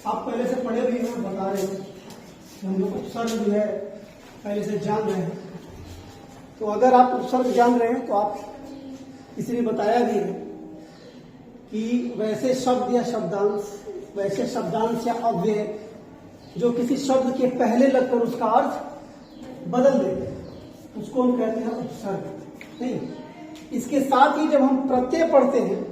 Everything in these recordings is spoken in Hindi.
आप पहले से पढ़े भी हैं, बता रहे हैं, हम लोग उपसर्ग जो है पहले से जान रहे हैं। तो अगर आप उपसर्ग जान रहे हैं तो आप इसलिए बताया भी है कि वैसे शब्द या शब्दांश, वैसे शब्दांश या अव्यय जो किसी शब्द के पहले लगकर उसका अर्थ बदल देते उसको हम कहते हैं उपसर्ग। नहीं, इसके साथ ही जब हम प्रत्यय पढ़ते हैं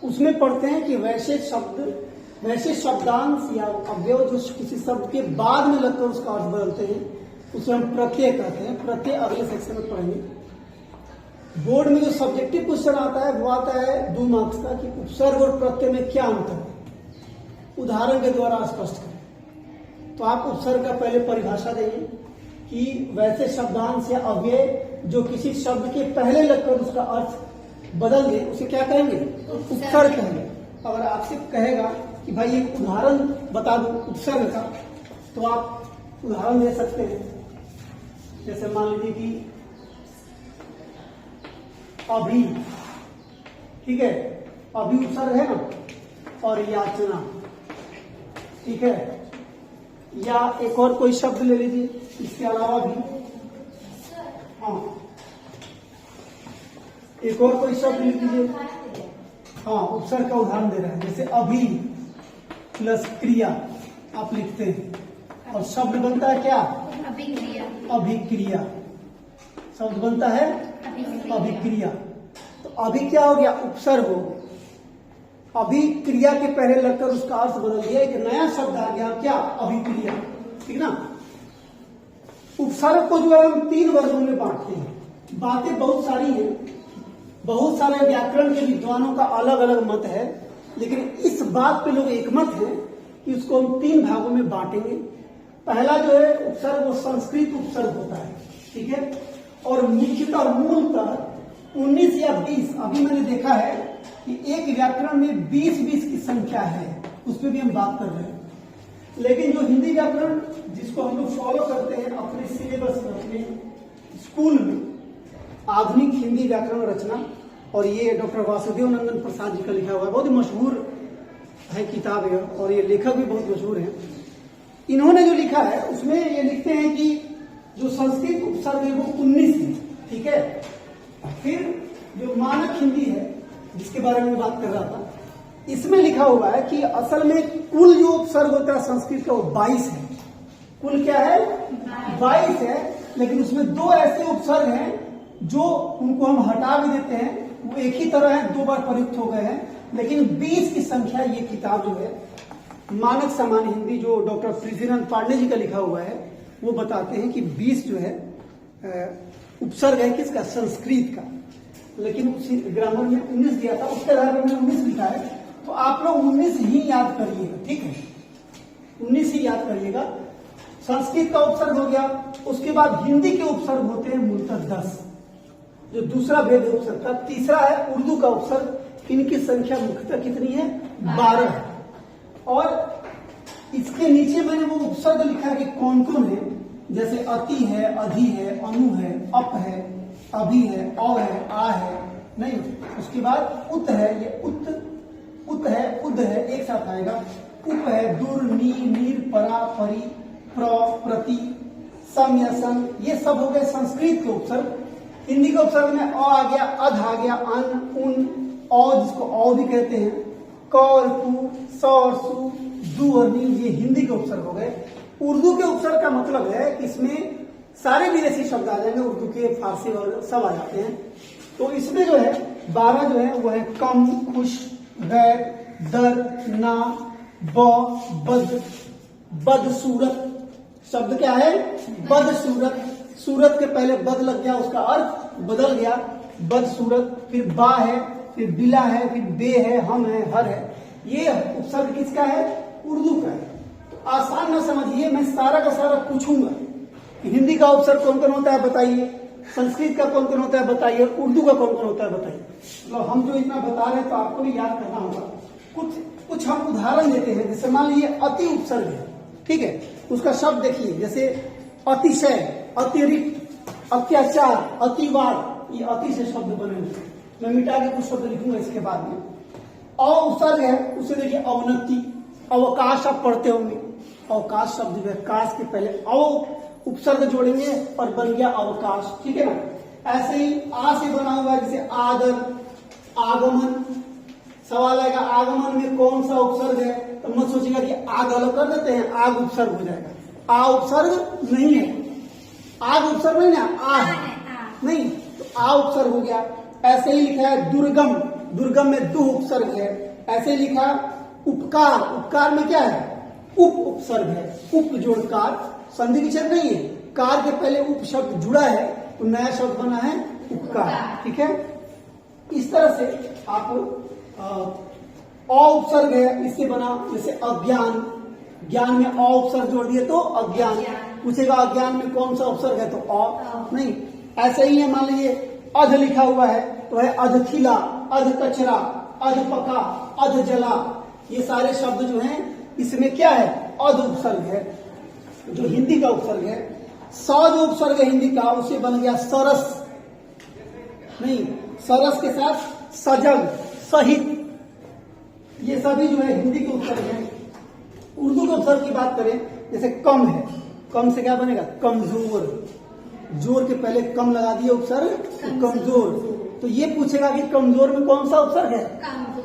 उसमें पढ़ते हैं कि वैसे शब्द, वैसे शब्दांश या अवयव जो किसी शब्द के बाद में लगकर उसका अर्थ बदलते हैं उसे हम प्रत्यय कहते हैं। प्रत्यय अगले सेक्शन में पढ़ेंगे। बोर्ड में जो सब्जेक्टिव क्वेश्चन आता है वो आता है 2 मार्क्स का कि उपसर्ग और प्रत्यय में क्या अंतर है, उदाहरण के द्वारा स्पष्ट करें। तो आप उपसर्ग का पहले परिभाषा देंगे कि वैसे शब्दांश या अव्यय जो किसी शब्द के पहले लगकर उसका अर्थ बदल दे उसे क्या कहेंगे? उपसर्ग कहेंगे। अगर आपसे कहेगा कि भाई एक उदाहरण बता दो उपसर्ग का, तो आप उदाहरण दे सकते हैं। जैसे मान लीजिए कि अभी, ठीक है, अभी उपसर्ग है ना, और याचना, ठीक है, या एक और कोई शब्द ले लीजिए इसके अलावा भी, हाँ, एक और कोई शब्द लिख लीजिए। हाँ, उपसर्ग का उदाहरण दे रहे हैं। जैसे अभी प्लस क्रिया आप लिखते हैं और शब्द बनता है क्या? अभिक्रिया। अभिक्रिया शब्द बनता है अभिक्रिया। तो अभी क्या हो गया? उपसर्ग हो गया। अभी क्रिया के पहले लगकर उसका अर्थ बदल दिया, एक नया शब्द आ गया, क्या? अभिक्रिया, ठीक ना। उपसर्ग को जो है हम 3 वर्गों में बांटते हैं। बातें बहुत सारी हैं, बहुत सारे व्याकरण के विद्वानों का अलग अलग मत है, लेकिन इस बात पे लोग एकमत हैं कि उसको हम 3 भागों में बांटेंगे। पहला जो है उपसर्ग वो संस्कृत उपसर्ग होता है, ठीक है, और मुख्यतः मूलतः 19 या 20, अभी मैंने देखा है कि एक व्याकरण में 20 की संख्या है, उस पर भी हम बात कर रहे हैं। लेकिन जो हिंदी व्याकरण जिसको हम लोग फॉलो करते हैं अपने सिलेबस में, अपने स्कूल में, आधुनिक हिंदी व्याकरण रचना, और ये डॉक्टर वासुदेव नंदन प्रसाद जी का लिखा हुआ है, बहुत ही मशहूर है किताब है, और ये लेखक भी बहुत मशहूर है। इन्होंने जो लिखा है उसमें ये लिखते हैं कि जो संस्कृत उपसर्ग है वो 19 है, ठीक है। फिर जो मानक हिंदी है जिसके बारे में बात कर रहा था, इसमें लिखा हुआ है कि असल में कुल जो उपसर्ग होता है संस्कृत का वो 22 है। कुल क्या है? 22 है। लेकिन उसमें 2 ऐसे उपसर्ग हैं जो उनको हम हटा भी देते हैं, वो एक ही तरह है, 2 बार प्रयुक्त हो गए हैं। लेकिन 20 की संख्या ये किताब जो है मानक सामान्य हिंदी जो डॉक्टर पृथ्वीनाथ पांडे जी का लिखा हुआ है वो बताते हैं कि 20 जो है उपसर्ग है किसका? संस्कृत का। लेकिन उसी ग्रामर में 19 दिया था, उसके आधार पर 19 लिखा है। तो आप लोग 19 ही याद करिएगा, ठीक है, 19 ही याद करिएगा। संस्कृत का उपसर्ग हो गया। उसके बाद हिंदी के उपसर्ग होते हैं मूलतः 10, जो दूसरा भेद है उपसर्ग का। तीसरा है उर्दू का उपसर्ग, इनकी संख्या मुख्यतः कितनी है? 12 है। और इसके नीचे मैंने वो उपसर्ग लिखा है कि कौन कौन है, जैसे अति है, अधि है, अनु है, अप है, अभि है, अ है, आ है, नहीं, उसके बाद उत है, ये उत है, उद है, एक साथ आएगा, उप है, दुर, नी, नीर, परा, परी, प्र, प्रति, सम या सम, ये सब हो गए संस्कृत के उपसर्ग। हिंदी के उपसर्ग में अ आ गया, अध आ गया, अन, उन, औ जिसको औ भी कहते हैं, क और कु, स और सु, दु और नी, ये हिंदी के उपसर्ग हो गए। उर्दू के उपसर्ग का मतलब है कि इसमें सारे विदेशी शब्द आ जाएंगे, उर्दू के, फारसी और सब आ जाते हैं। तो इसमें जो है 12 जो है वो है कम, खुश, गैर, दर, ना, ब, बद, बदसूरत। शब्द क्या है? बदसूरत। सूरत के पहले बद लग गया, उसका अर्थ बदल गया, बदसूरत। फिर बा है, फिर बिला है, फिर बे है, हम है, हर है। ये उपसर्ग किसका है? उर्दू का है। तो आसान ना समझिए, मैं सारा का सारा पूछूंगा कि हिंदी का उपसर्ग कौन कौन होता है बताइए, संस्कृत का कौन कौन होता है बताइए, उर्दू का कौन कौन होता है बताइए। तो हम जो इतना बता रहे हैं तो आपको भी याद करना होगा। कुछ हम उदाहरण देते हैं। जैसे मान लीजिए अति उपसर्ग है, ठीक है, उसका शब्द देखिए, जैसे अतिशय, अतिरिक्त, अत्याचार, अतिवाद, ये अति से शब्द बने हुए। मैं मिटा के कुछ शब्द लिखूंगा इसके बाद में। अ उपसर्ग है, उसे देखिए अवनति, अवकाश आप पढ़ते होंगे, अवकाश शब्द जो है काश के पहले अव उपसर्ग जोड़ेंगे और बन गया अवकाश, ठीक है ना। ऐसे ही आ से बना हुआ है, जैसे आदर, आगमन। सवाल आएगा आगमन में कौन सा उपसर्ग है, तो मत सोचिएगा कि आग अलग कर देते हैं, आग उपसर्ग हो जाएगा। आ उपसर्ग नहीं है, आग उपसर्ग नहीं ना, आ है नहीं, तो आ उपसर्ग हो गया। ऐसे ही लिखा है दुर्गम, दुर्गम में दु उपसर्ग है। ऐसे ही लिखा उपकार, उपकार में क्या है, उप उपसर्ग है। उप जोड़कार, संधि विच्छेद नहीं है, कार के पहले उप शब्द जुड़ा है तो नया शब्द बना है उपकार, ठीक है। इस तरह से आप अ उपसर्ग है, इससे बना जैसे अज्ञान, ज्ञान में अ उपसर्ग जोड़ दिए तो अज्ञान। पूछेगा अज्ञान में कौन सा उपसर्ग है, तो अ नहीं। ऐसे ही है, मान लीजिए अध लिखा हुआ है तो है अध खिला, अध कचरा, अध पका, अध जला। ये सारे शब्द जो हैं इसमें क्या है, अध उपसर्ग है, जो हिंदी का उपसर्ग है। स जो उपसर्ग है हिंदी का, उसे बन गया सरस, नहीं, सरस के साथ सजग, सहित। ये सभी जो है हिंदी के उपसर्ग है। उर्दू के उपसर्ग की बात करें, जैसे कम है, कम से क्या बनेगा, कमजोर। जोर के पहले कम लगा दिए उपसर्ग, तो कमजोर। तो ये पूछेगा कि कमजोर में कौन सा उपसर्ग है,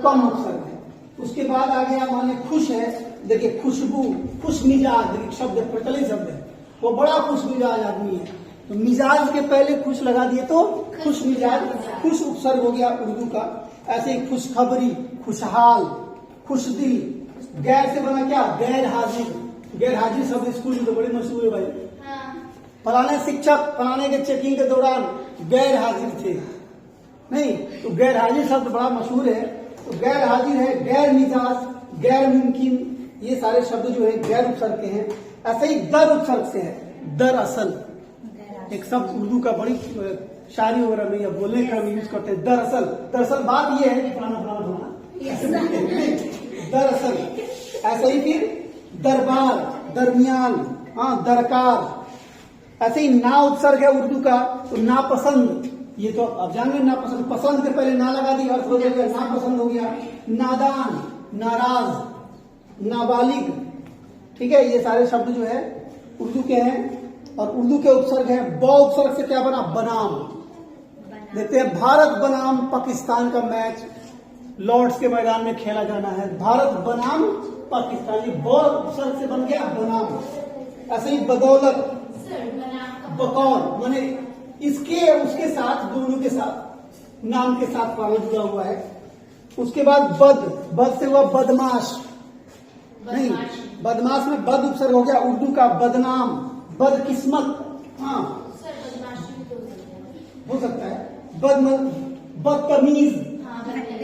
कम उपसर्ग है। उसके बाद आ गया, माने खुश है, देखिए खुशबू, खुश मिजाज शब्द प्रचलित शब्द है, वो बड़ा खुश मिजाज आदमी है, तो मिजाज के पहले खुश लगा दिए तो खुश मिजाज, खुश उपसर्ग हो गया उर्दू का। ऐसे ही खुशखबरी, खुशहाल, खुशदिल। गैर से बना क्या, गैर हाजिर, गैर हाजिर शब्द स्कूल में तो बड़े मशहूर है भाई। फलाने शिक्षक फलाने के चेकिंग के दौरान गैर हाजिर थे, नहीं, तो गैर हाजिर शब्द बड़ा मशहूर है। तो गैर हाजिर है, गैर मिजाज, गैर मुमकिन, ये सारे शब्द जो है गैर उपसर्ग के हैं। ऐसे ही दर उपसर्ग से है, दरअसल, एक शब्द उर्दू का बड़ी शायरी वगैरह में या बोलने का यूज करते हैं, दरअसल। दरअसल बात ये है कि फलाना फलाना फलाना, दरअसल। ऐसे ही फिर दरबार, दरमियान, हाँ, दरकार। ऐसे ही ना उपसर्ग है उर्दू का, तो नापसंद, ये तो आप जानेंगे नापसंद, पसंद के पहले ना लगा दी, अर्थ हो गया नापसंद हो गया। नादान, नाराज, नाबालिग, ठीक है। ये सारे शब्द जो है उर्दू के हैं। और उर्दू के उपसर्ग है, ब उपसर्ग से क्या बना, बनाम। देखते हैं, भारत बनाम पाकिस्तान का मैच लॉर्ड्स के मैदान में खेला जाना है, भारत बनाम पाकिस्तान, ये ब उपसर्ग से बन गया बनाम। ऐसे ही बदौलत, बकौल, माने इसके और उसके साथ, दोनों के साथ, नाम के साथ पाना जुड़ा हुआ है। उसके बाद बद, बद से हुआ बदमाश, नहीं, बदमाश में बद उपसर्ग हो गया उर्दू का, बदनाम, बदकिस्मत, हाँ हो सकता है। बदतमीज,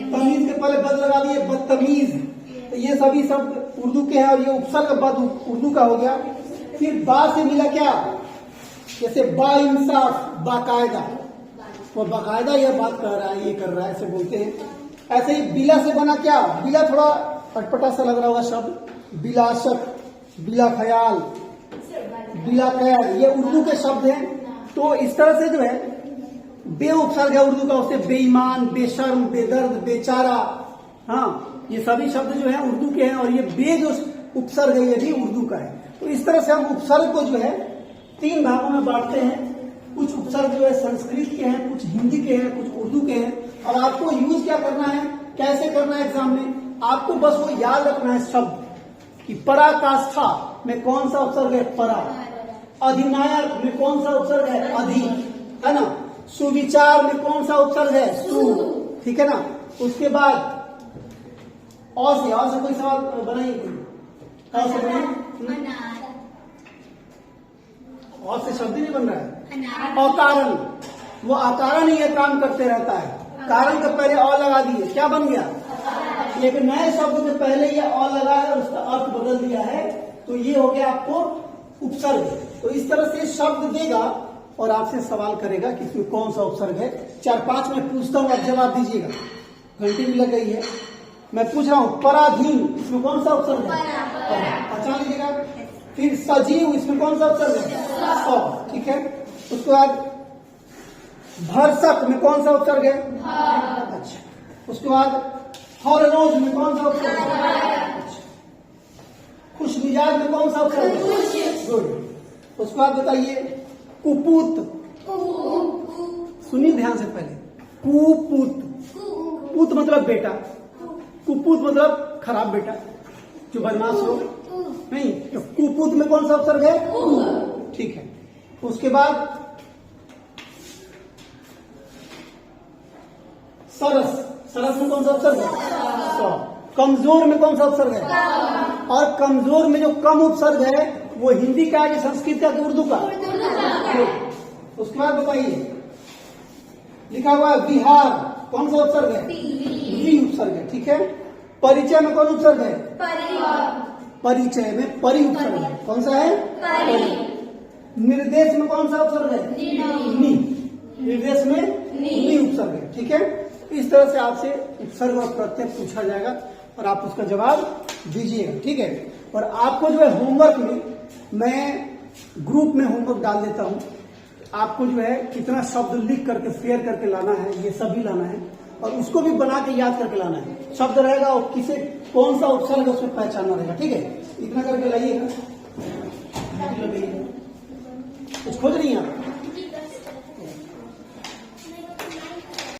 तमीज के पहले बद लगा दिए, बदतमीज। तो ये सभी शब्द उर्दू के हैं और ये उपसर्ग बद उर्दू का हो गया। फिर बा से मिला क्या, जैसे बा इंसाफ, बाकायदा, वो बाकायदा यह बात कर रहा है, ये कर रहा है, ऐसे बोलते हैं। ऐसे ही बिला से बना क्या, बिला थोड़ा अटपटा सा लग रहा होगा शब्द, बिलाशक, बिला ख्याल, बिला ख्याल, ये उर्दू के शब्द हैं। तो इस तरह से जो है बे उपसर्ग है उर्दू का, उससे बेईमान, बेशर्म, बेदर्द, बेचारा, हाँ, ये सभी शब्द जो है उर्दू के हैं। और ये बे जो उपसर्ग है ये भी उर्दू का है। तो इस तरह से हम उपसर्ग को जो है तीन भागों में बांटते हैं। कुछ उपसर्ग जो है संस्कृत के हैं, कुछ हिंदी के हैं, कुछ उर्दू के हैं। और आपको यूज क्या करना है, कैसे करना है एग्जाम में, आपको बस वो याद रखना है शब्द कि पराकाष्ठा में कौन सा उपसर्ग है, परा। अधिनायक में कौन सा उपसर्ग है, अधि, है ना। सुविचार में कौन सा उपसर्ग है, सु, ठीक है ना। उसके बाद और से कोई सवाल बनाइए, और से बनाइए, और से शब्द ही नहीं बन रहा है। अकारण, वो अकारण ही ये काम करते रहता है, कारण के पहले अ लगा दिए, क्या बन गया, लेकिन नए शब्द के पहले ये अ लगा है, उसका अर्थ बदल दिया है, तो ये हो गया आपको उपसर्ग। तो इस तरह से शब्द देगा और आपसे सवाल करेगा कि इसमें कौन सा उपसर्ग है। 4-5 में पूछता हूँ, आप जवाब दीजिएगा, घंटी भी लग गई है। मैं पूछ रहा हूँ, पराधीन, इसमें कौन सा उपसर्ग है, पहचान लीजिएगा। फिर सजीव, इसमें कौन सा उपसर्ग है, स, ठीक है। उसके बाद भरसक में कौन सा उपसर्ग है, अच्छा। उसके बाद हर रोज में कौन सा उपसर्ग है, अच्छा। इलियाद में कौन सा उपसर्ग है? गुड। उसके बाद बताइए कुपूत। सुनिए ध्यान से पहले, कुपूत, पूत मतलब बेटा, कुपूत मतलब खराब बेटा जो बदमाश हो, नहीं तो कुपूत में कौन सा उपसर्ग है? ठीक है। उसके बाद सरस, सरस में कौन सा उपसर्ग है? कमजोर में कौन सा उपसर्ग है? और कमजोर में जो कम उपसर्ग है वो हिंदी का है, संस्कृत का, उर्दू का? उसके बाद बताइए लिखा हुआ है बिहार, कौन सा उपसर्ग है? वी उपसर्ग है। ठीक है। परिचय में कौन उपसर्ग है? परिचय में परि उपसर्ग है। कौन सा है? परि। निर्देश में कौन सा उपसर्ग है? नि। निर्देश में नि उपसर्ग है। ठीक है। इस तरह से आपसे उपसर्ग और प्रत्यय पूछा जाएगा और आप उसका जवाब दीजिएगा। ठीक है। और आपको जो है होमवर्क में मैं ग्रुप में होमवर्क डाल देता हूं। आपको जो है कितना शब्द लिख करके शेयर करके लाना है, ये सभी लाना है और उसको भी बना के याद करके लाना है। शब्द रहेगा और किसे कौन सा उपसर्ग है उसमें पहचानना रहेगा। ठीक है। इतना करके लाइएगा। कुछ खोज नहीं है आप?